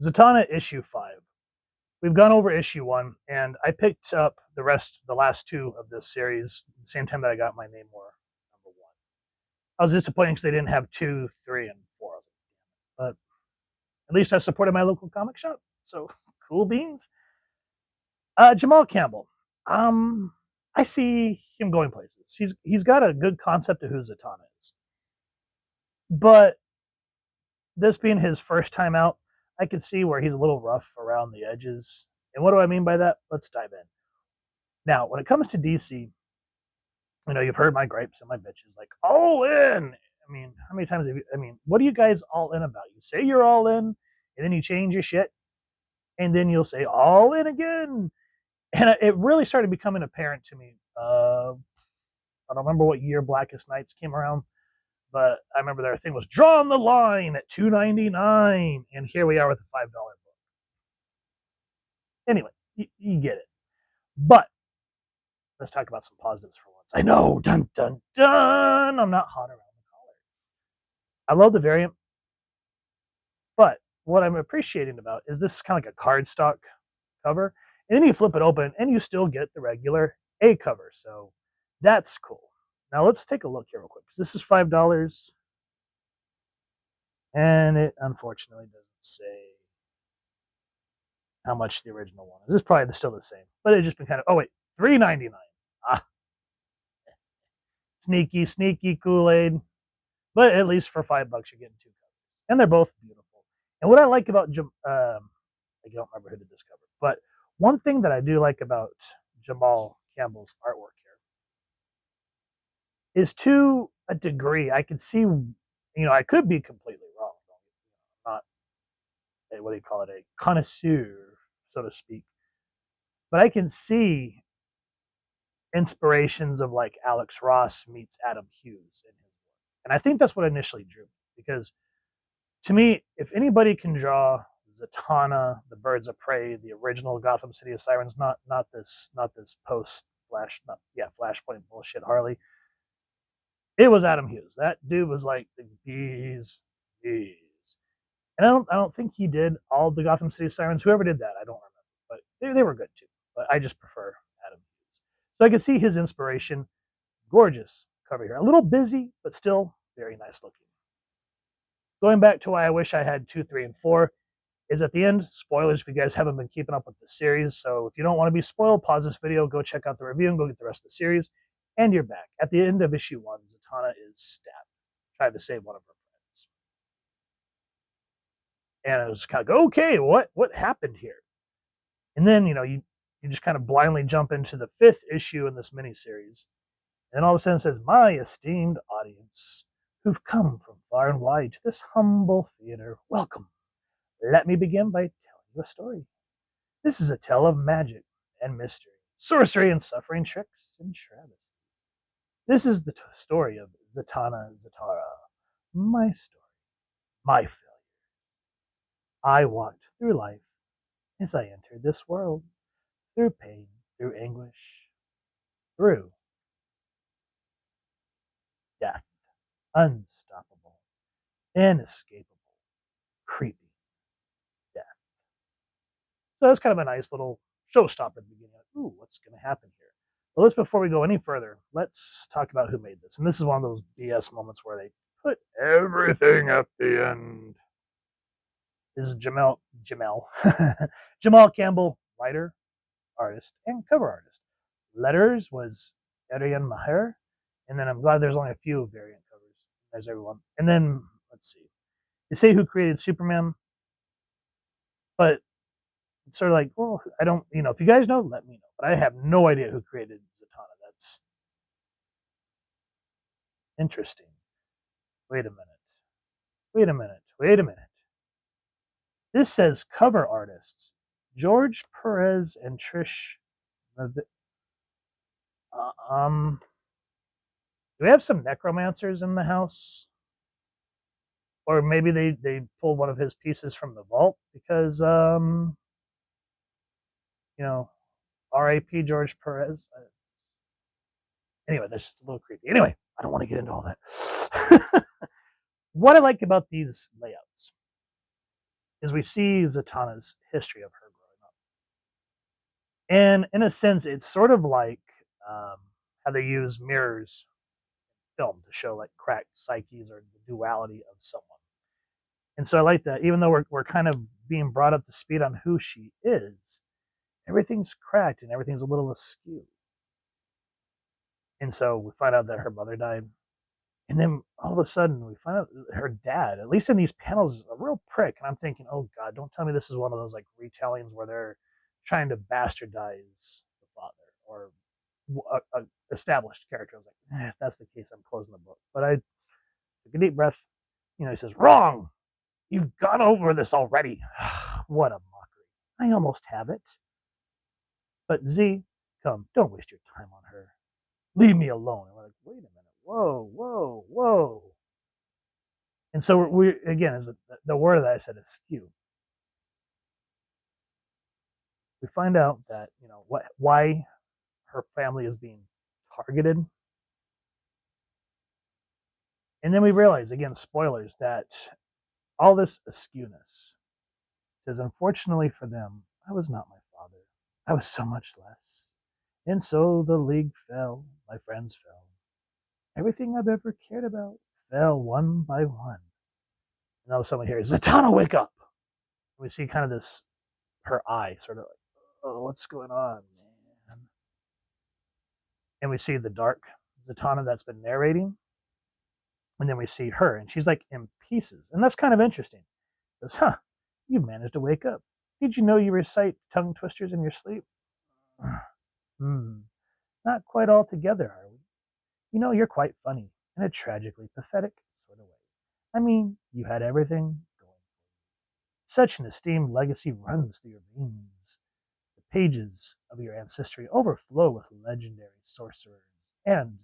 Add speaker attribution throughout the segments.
Speaker 1: Zatanna issue 5. We've gone over issue 1, and I picked up the last 2 of this series, the same time that I got my Namor number 1. I was disappointed because they didn't have 2, 3, and 4 of them. But at least I supported my local comic shop, so cool beans. Jamal Campbell. I see him going places. He's got a good concept of who Zatanna is. But this being his first time out, I could see where he's a little rough around the edges. And what do I mean by that? Let's dive in. Now, when it comes to DC, you've heard my gripes and my bitches, like, all in. I mean, how many times what are you guys all in about? You say you're all in, and then you change your shit, and then you'll say all in again. And it really started becoming apparent to me. I don't remember what year Blackest Nights came around, but I remember their thing was drawn the line at $2.99, and here we are with a $5 book. Anyway, you get it. But let's talk about some positives for once. I know, dun dun dun. I'm not hot around the collar. I love the variant, but what I'm appreciating about is this is kind of like a cardstock cover, and then you flip it open, and you still get the regular A cover. So that's cool. Now let's take a look here real quick, because this is $5, and it unfortunately doesn't say how much the original one is. It's probably still the same, but it's just been kind of, oh wait, $3.99. Ah, sneaky Kool-Aid, but at least for $5 you're getting 2 covers, and they're both beautiful. And what I like about I don't remember who did this cover, but one thing that I do like about Jamal Campbell's artwork here is, to a degree, I can see, I could be completely wrong. I'm not what do you call it, a connoisseur, so to speak, but I can see inspirations of like Alex Ross meets Adam Hughes in his work. And I think that's what initially drew me, because to me, if anybody can draw Zatanna, the Birds of Prey, the original Gotham City of Sirens, not this post Flashpoint bullshit Harley, it was Adam Hughes. That dude was like the bees. And I don't think he did all of the Gotham City Sirens. Whoever did that, I don't remember, but they were good too. But I just prefer Adam Hughes. So I can see his inspiration. Gorgeous cover here. A little busy, but still very nice looking. Going back to why I wish I had 2, 3, and 4 is at the end, spoilers if you guys haven't been keeping up with the series. So if you don't want to be spoiled, pause this video, go check out the review, and go get the rest of the series. And you're back. At the end of issue 1, Zatanna is stabbed, trying to save one of her friends. And it was kind of go, okay, what happened here? And then, you just kind of blindly jump into the 5th issue in this miniseries. And all of a sudden it says, my esteemed audience, who've come from far and wide to this humble theater, welcome. Let me begin by telling you a story. This is a tale of magic and mystery, sorcery and suffering, tricks and travesty. This is the story of Zatara, my story, my failure. I walked through life as I entered this world, through pain, through anguish, through death, unstoppable, inescapable, creepy death. So that's kind of a nice little showstopper at the beginning. Ooh, what's going to happen here? But before we go any further, let's talk about who made this. And this is one of those BS moments where they put everything at the end. This is Jamal Campbell, writer, artist, and cover artist. Letters was Ariana Maher, and then I'm glad there's only a few variant covers. There's everyone. And then, let's see. They say who created Superman, but it's sort of like, well, I don't, if you guys know, let me know. But I have no idea who created Zatanna. That's interesting. Wait a minute. This says cover artists George Perez and Trish. Do we have some necromancers in the house? Or maybe they pulled one of his pieces from the vault, because R.A.P. George Perez. Anyway, that's just a little creepy. Anyway, I don't want to get into all that. What I like about these layouts is we see Zatanna's history of her growing up. And in a sense, it's sort of like how they use mirrors in film to show like cracked psyches or the duality of someone. And so I like that, even though we're kind of being brought up to speed on who she is, everything's cracked and everything's a little askew. And so we find out that her mother died. And then all of a sudden we find out her dad, at least in these panels, is a real prick. And I'm thinking, oh God, don't tell me this is one of those like retellings where they're trying to bastardize the father or a established character. I was like, if that's the case, I'm closing the book. But I took a deep breath. He says, wrong. You've gone over this already. What a mockery. I almost have it. But Z, come, don't waste your time on her. Leave me alone. And we're like, wait a minute. Whoa, whoa, whoa. And so we again, as the word that I said is skew. We find out that, why her family is being targeted. And then we realize, again, spoilers, that all this askewness says, unfortunately for them, I was not my father. I was so much less. And so the league fell. My friends fell. Everything I've ever cared about fell one by one. And now someone here, Zatanna, wake up. We see kind of this, her eye sort of like, oh, what's going on, man? And we see the dark Zatanna that's been narrating. And then we see her, and she's like in pieces. And that's kind of interesting. Because, you've managed to wake up. Did you know you recite tongue twisters in your sleep? Not quite all together, are we? You're quite funny in a tragically pathetic sort of way. I mean, you had everything going. Such an esteemed legacy runs through your veins. The pages of your ancestry overflow with legendary sorcerers and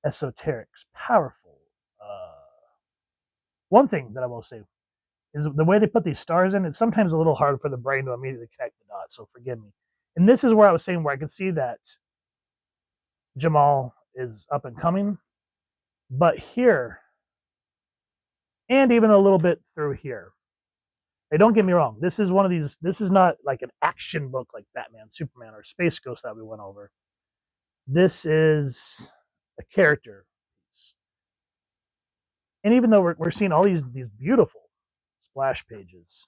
Speaker 1: esoterics, powerful. One thing that I will say is the way they put these stars in, it's sometimes a little hard for the brain to immediately connect the dots, so forgive me. And this is where I was saying where I could see that Jamal is up and coming, but here, and even a little bit through here. Hey, don't get me wrong. This is one of these, this is not like an action book like Batman, Superman, or Space Ghost that we went over. This is a character piece. And even though we're seeing all these beautiful splash pages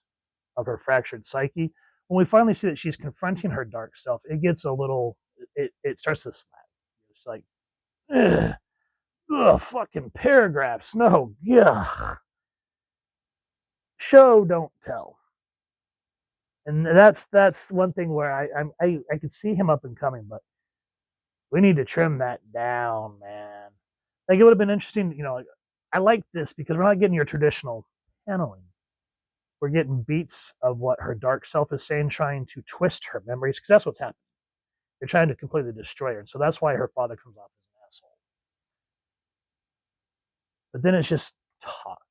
Speaker 1: of her fractured psyche, when we finally see that she's confronting her dark self, it gets a little, it starts to snap. It's like, ugh, fucking paragraphs. No, ugh. Show, don't tell. And that's one thing where I could see him up and coming, but we need to trim that down, man. Like, it would have been interesting, I like this because we're not getting your traditional paneling. We're getting beats of what her dark self is saying, trying to twist her memories, because that's what's happening. They're trying to completely destroy her. And so that's why her father comes off as an asshole. But then it's just talk.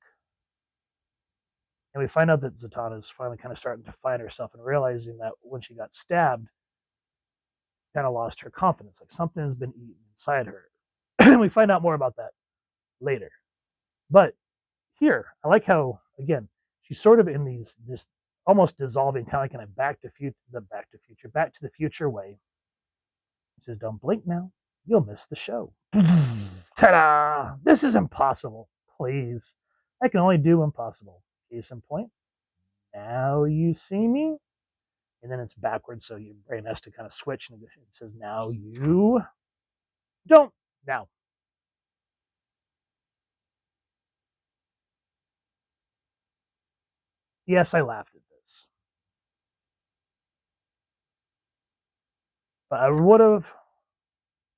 Speaker 1: And we find out that Zatanna is finally kind of starting to find herself and realizing that when she got stabbed, kind of lost her confidence. Like something has been eaten inside her. And we find out more about that later. But here, I like how, again, she's sort of in this almost dissolving, kind of like in a back to the future way. She says, don't blink now. You'll miss the show. Ta-da! This is impossible. Please. I can only do impossible. Case in point. Now you see me. And then it's backwards, so your brain has to kind of switch. And it says, now you don't. Now. Yes, I laughed at this. But I would have.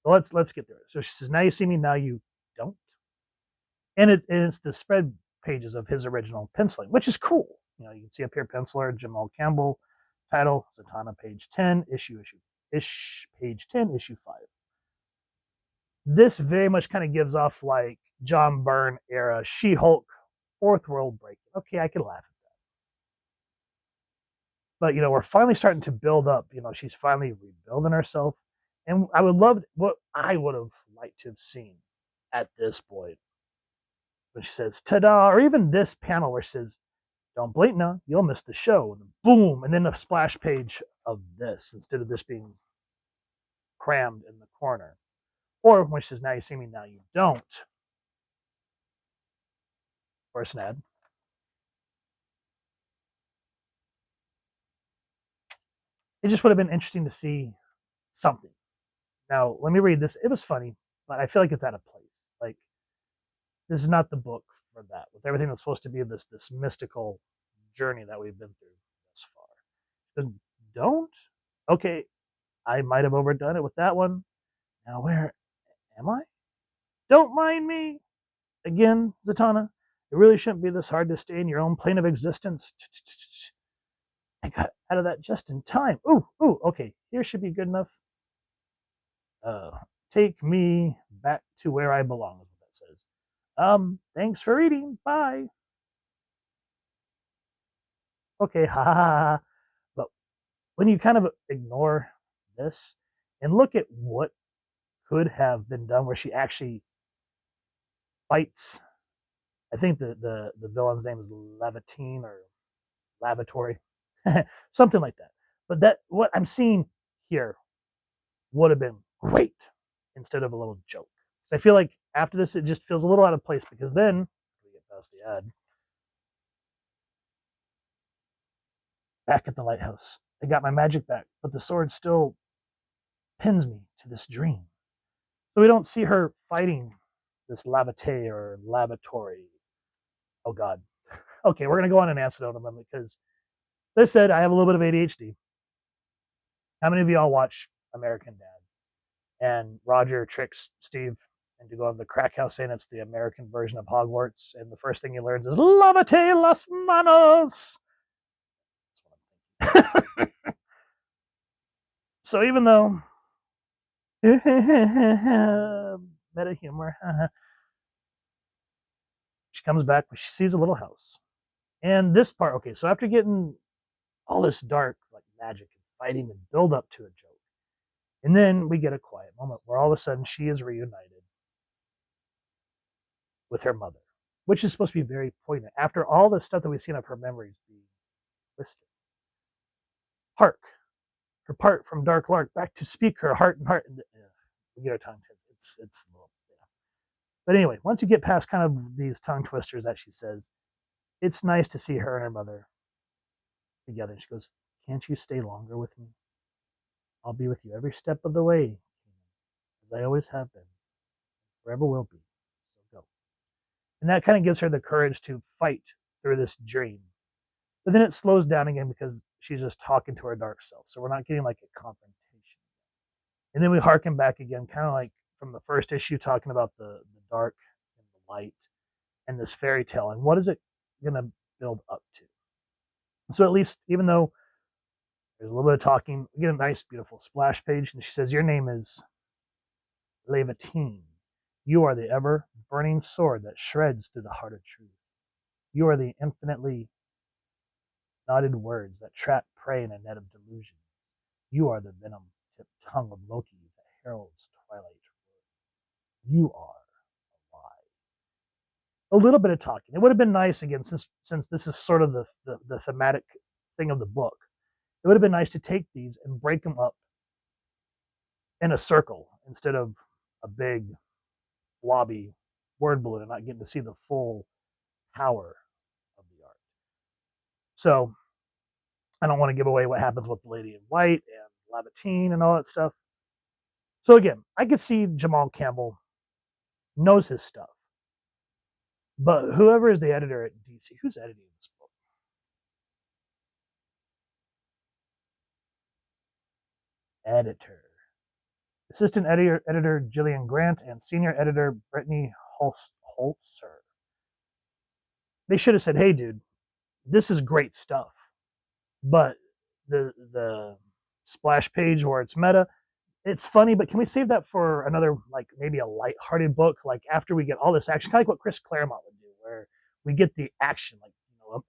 Speaker 1: Let's get through it. So she says, now you see me, now you don't. And it's the spread pages of his original penciling, which is cool. You can see up here, penciler Jamal Campbell, title Zatanna, page 10, page 10, issue 5. This very much kind of gives off like John Byrne era She-Hulk, fourth world break. Okay, I can laugh at that. But we're finally starting to build up. She's finally rebuilding herself. And I would love what I would have liked to have seen at this point. When she says, ta-da, or even this panel where she says, Don't blink now, you'll miss the show. And boom, and then a splash page of this instead of this being crammed in the corner. Or when she says, now you see me, now you don't. Or an ad. It just would have been interesting to see something. Now, let me read this. It was funny, but I feel like it's out of place. Like, this is not the book for that, with everything that's supposed to be this mystical journey that we've been through thus far. Don't? Okay, I might have overdone it with that one. Now, where am I? Don't mind me. Again, Zatanna, it really shouldn't be this hard to stay in your own plane of existence. I got out of that just in time. Ooh, okay, here should be good enough. Take me back to where I belong, is what that says. Thanks for reading. Bye. Okay, ha ha ha. But when you kind of ignore this and look at what could have been done, where she actually fights, I think the villain's name is Laevateinn or Lavatory, something like that. But that what I'm seeing here would have been great instead of a little joke. So I feel like after this, it just feels a little out of place, because then we get past the ad. Back at the lighthouse, I got my magic back, but the sword still pins me to this dream. So we don't see her fighting this Laevateinn or Lavatory. Oh God. Okay, we're gonna go on an anecdote on them, because, as I said, I have a little bit of ADHD. How many of y'all watch American Dad? And Roger tricks Steve into going to the crack house, saying it's the American version of Hogwarts, and the first thing he learns is "Lávate las manos." That's what I'm thinking. So even though meta humor, she comes back, but she sees a little house. And this part, okay, so after getting all this dark, like magic and fighting and build up to a joke, and then we get a quiet moment where all of a sudden she is reunited with her mother, which is supposed to be very poignant after all the stuff that we've seen of her memories being twisted. Hark, her part from Dark Lark, back to speak her heart and heart. We get our tongue twists. It's a little, yeah. But anyway, once you get past kind of these tongue twisters that she says, it's nice to see her and her mother together. She goes, "Can't you stay longer with me? I'll be with you every step of the way, as I always have been, forever will be. So go." And that kind of gives her the courage to fight through this dream. But then it slows down again because she's just talking to her dark self. So we're not getting like a confrontation. And then we harken back again, kind of like from the first issue, talking about the dark and the light and this fairy tale. And what is it going to build up to? So at least, even though there's a little bit of talking, we get a nice, beautiful splash page. And she says, "Your name is Laevateinn. You are the ever-burning sword that shreds through the heart of truth. You are the infinitely knotted words that trap prey in a net of delusions. You are the venom-tipped tongue of Loki that heralds twilight. You are a lie." A little bit of talking. It would have been nice, again, since this is sort of the thematic thing of the book, it would have been nice to take these and break them up in a circle instead of a big blobby word balloon and not getting to see the full power of the art. So I don't want to give away what happens with the Lady in White and Laevateinn and all that stuff. So again, I could see Jamal Campbell knows his stuff. But whoever is the editor at DC, who's editing this book? Editor. Assistant editor Gillian Grant and senior editor Brittany Holzer. They should have said, "Hey, dude, this is great stuff, but the splash page where it's meta, it's funny, but can we save that for another, like maybe a light-hearted book, like after we get all this action, kind of like what Chris Claremont would do, where we get the action, like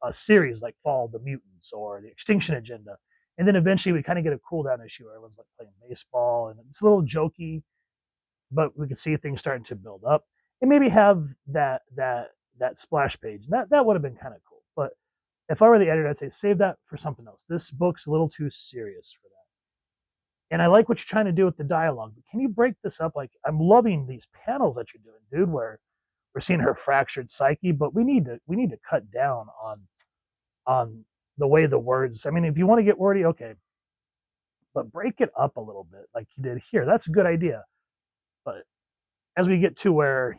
Speaker 1: a series like Fall of the Mutants or the Extinction Agenda, and then eventually we kind of get a cool down issue where everyone's like playing baseball and it's a little jokey, but we can see things starting to build up, and maybe have that splash page. That would have been kind of cool. But If I were the editor, I'd say save that for something else. This book's a little too serious for that. And I like what you're trying to do with the dialogue, but can you break this up? Like, I'm loving these panels that you're doing, dude, where we're seeing her fractured psyche, but we need to cut down on the way the words. I mean, if you want to get wordy, okay, but break it up a little bit, like you did here. That's a good idea. But as we get to where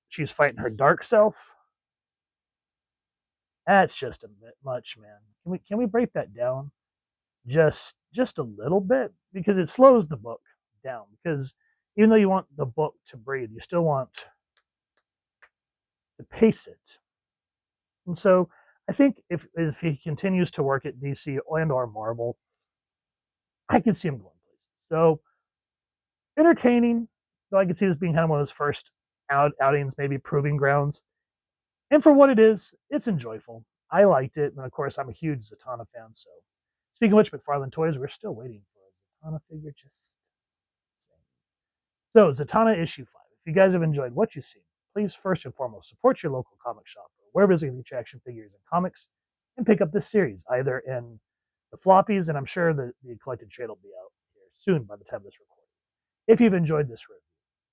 Speaker 1: she's fighting her dark self, that's just a bit much, man. Can we break that down just a little bit, because it slows the book down, because even though you want the book to breathe, you still want to pace it. And so I think if he continues to work at DC and or Marvel, I can see him going places. So entertaining, though I can see this being kind of one of those first outings, maybe proving grounds. And for what it is, it's enjoyable. I liked it, and of course, I'm a huge Zatanna fan. So, speaking of which, McFarlane Toys, we're still waiting for a Zatanna figure. Just saying. So, Zatanna issue 5. If you guys have enjoyed what you've seen, please first and foremost support your local comic shop or wherever you get your action figures and comics, and pick up this series either in the floppies, and I'm sure the collected trade will be out here soon by the time of this recording. If you've enjoyed this review,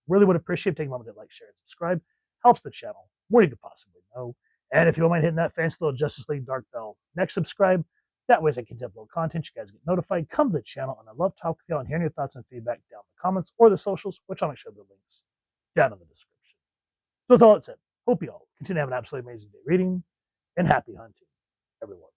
Speaker 1: really would appreciate taking a moment to like, share, and subscribe. Helps the channel more than you could possibly know. And if you don't mind hitting that fancy little Justice League Dark Bell next subscribe, that way as I can upload content, you guys get notified. Come to the channel, and I love talking with y'all and hearing your thoughts and feedback down in the comments or the socials, which I'll make sure the links down in the description. So with all that said, hope you all continue to have an absolutely amazing day reading, and happy hunting, everyone.